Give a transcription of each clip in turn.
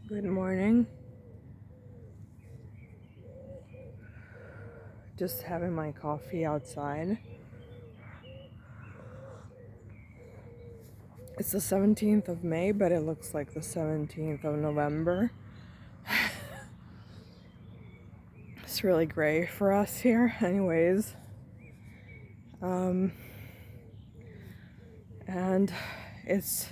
Good morning. Just having my coffee outside. It's the 17th of May, but it looks like the 17th of November. It's really gray for us here, anyways. And it's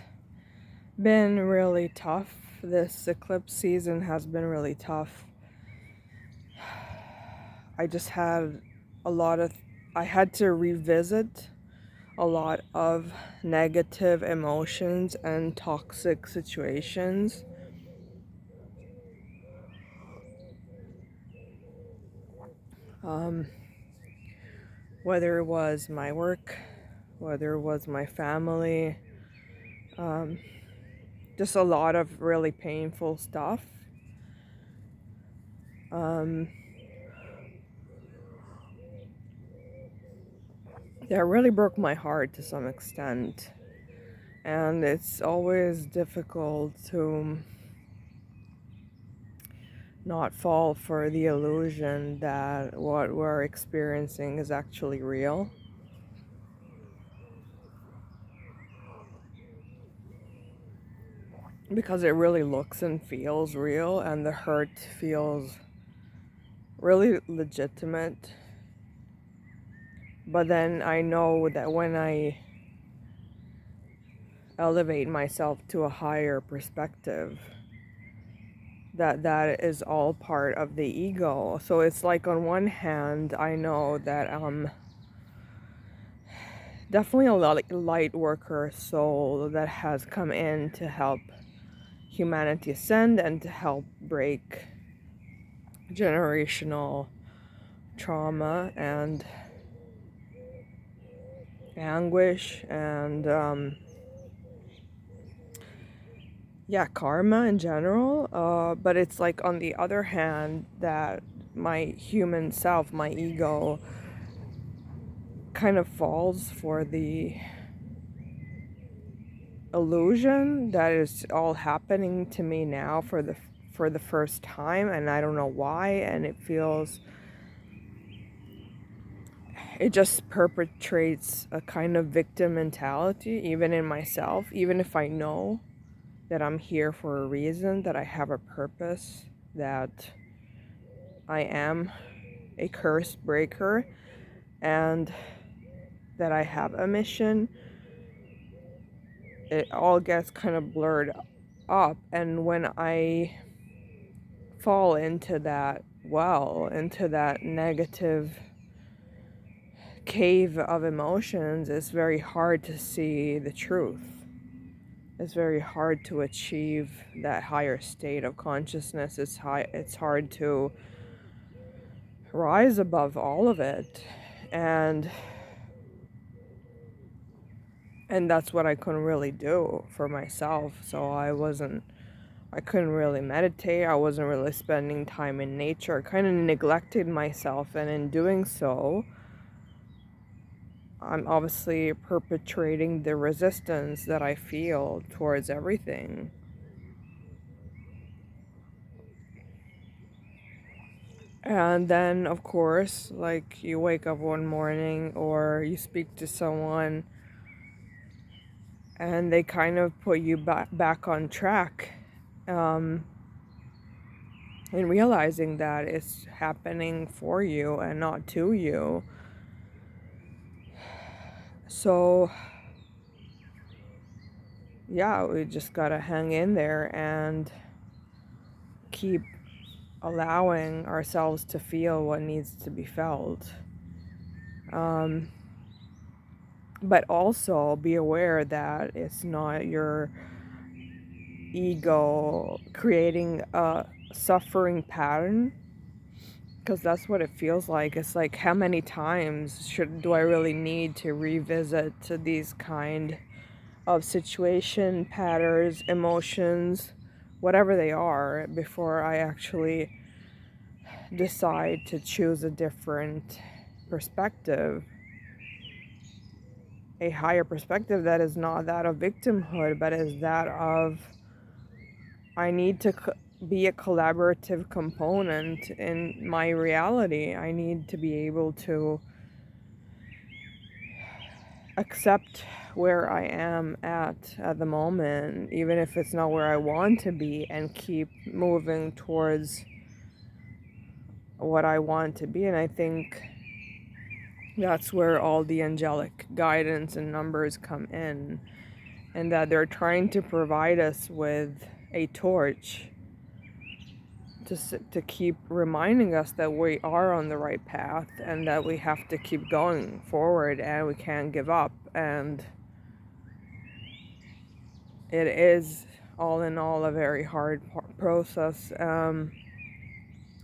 been really tough. This eclipse season has been really tough. I just had I had to revisit a lot of negative emotions and toxic situations. Whether it was my work, whether it was my family, um, just a lot of really painful stuff. Um, that really broke my heart to some extent. And it's always difficult to not fall for the illusion that what we're experiencing is actually real. Because it really looks and feels real, and the hurt feels really legitimate. But then I know that when I elevate myself to a higher perspective, that is all part of the ego. So it's like, on one hand, I know that definitely a light worker soul that has come in to help humanity ascend and to help break generational trauma and anguish and karma in general. But it's like, on the other hand, that my human self, my ego, kind of falls for the illusion that is all happening to me now for the first time, and I don't know why, and it just perpetrates a kind of victim mentality even in myself, even if I know that I'm here for a reason, that I have a purpose, that I am a curse breaker, and that I have a mission. It all gets kind of blurred up, and when I fall into that into that negative cave of emotions, it's very hard to see the truth. It's very hard to achieve that higher state of consciousness. It's hard to rise above all of it. And that's what I couldn't really do for myself. So I couldn't really meditate. I wasn't really spending time in nature. I kind of neglected myself, and in doing so, I'm obviously perpetrating the resistance that I feel towards everything. And then, of course, like, you wake up one morning or you speak to someone and they kind of put you back on track. And realizing that it's happening for you and not to you. So, yeah, we just gotta hang in there and keep allowing ourselves to feel what needs to be felt. But also be aware that it's not your ego creating a suffering pattern, because that's what it feels like. It's like, how many times do I really need to revisit these kind of situation patterns, emotions, whatever they are, before I actually decide to choose a different perspective, a higher perspective that is not that of victimhood, but is that of I need to be a collaborative component in my reality. I need to be able to accept where I am at the moment, even if it's not where I want to be, and keep moving towards what I want to be. And I think that's where all the angelic guidance and numbers come in, and that they're trying to provide us with a torch to keep reminding us that we are on the right path and that we have to keep going forward and we can't give up. And it is, all in all, a very hard process. I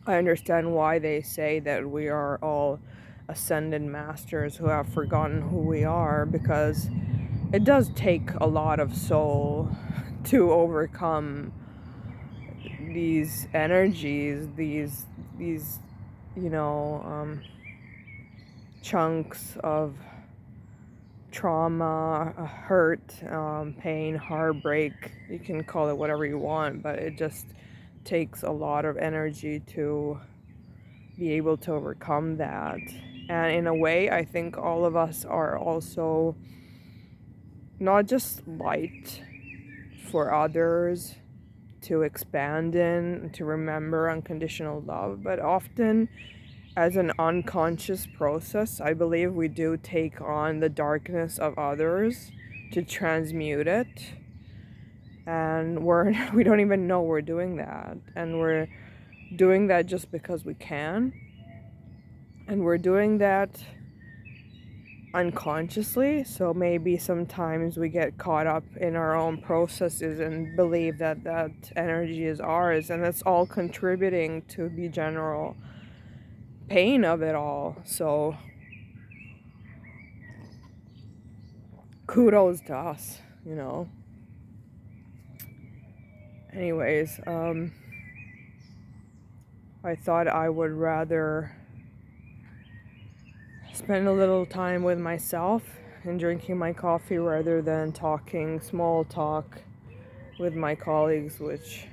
understand why they say that we are all ascended masters who have forgotten who we are, because it does take a lot of soul to overcome these energies, these chunks of trauma, hurt, pain, heartbreak. You can call it whatever you want, but it just takes a lot of energy to be able to overcome that. And in a way, I think all of us are also not just light for others to expand in, to remember unconditional love, but often as an unconscious process, I believe we do take on the darkness of others to transmute it. And we don't even know we're doing that. And we're doing that just because we can. And we're doing that unconsciously, so maybe sometimes we get caught up in our own processes and believe that that energy is ours, and it's all contributing to the general pain of it all. So kudos to us, anyways. I thought I would rather spend a little time with myself and drinking my coffee rather than talking small talk with my colleagues, which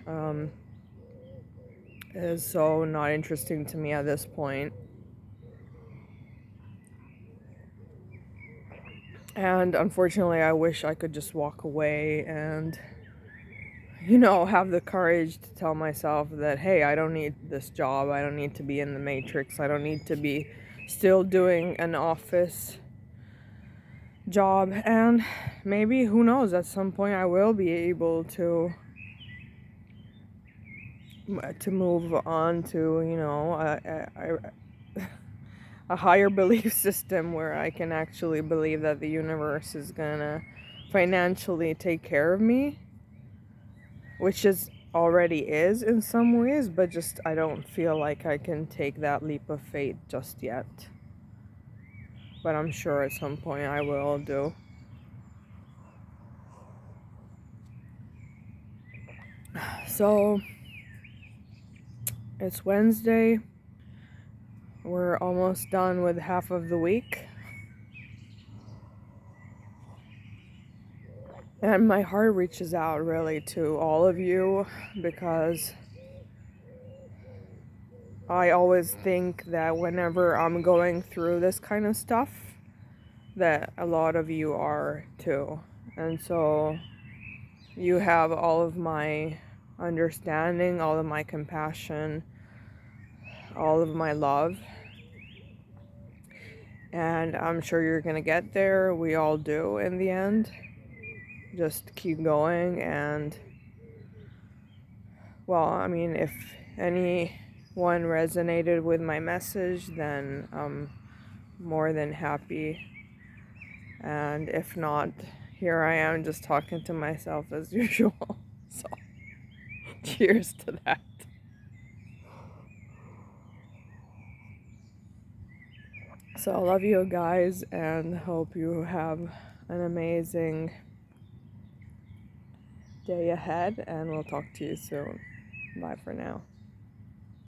is so not interesting to me at this point. And unfortunately, I wish I could just walk away and, have the courage to tell myself that, hey, I don't need this job. I don't need to be in the matrix. I don't need to be still doing an office job. And maybe, who knows, at some point I will be able to move on to, a higher belief system where I can actually believe that the universe is gonna financially take care of me, which is already is in some ways, but just I don't feel like I can take that leap of faith just yet. But I'm sure at some point I will do. So it's Wednesday. We're almost done with half of the week. And my heart reaches out really to all of you, because I always think that whenever I'm going through this kind of stuff, that a lot of you are too. And so you have all of my understanding, all of my compassion, all of my love. And I'm sure you're going to get there. We all do in the end. Just keep going. And, well, I mean, if anyone resonated with my message, then I'm more than happy. And if not, here I am just talking to myself as usual. So, cheers to that. So I love you guys and hope you have an amazing day ahead, and we'll talk to you soon. Bye for now.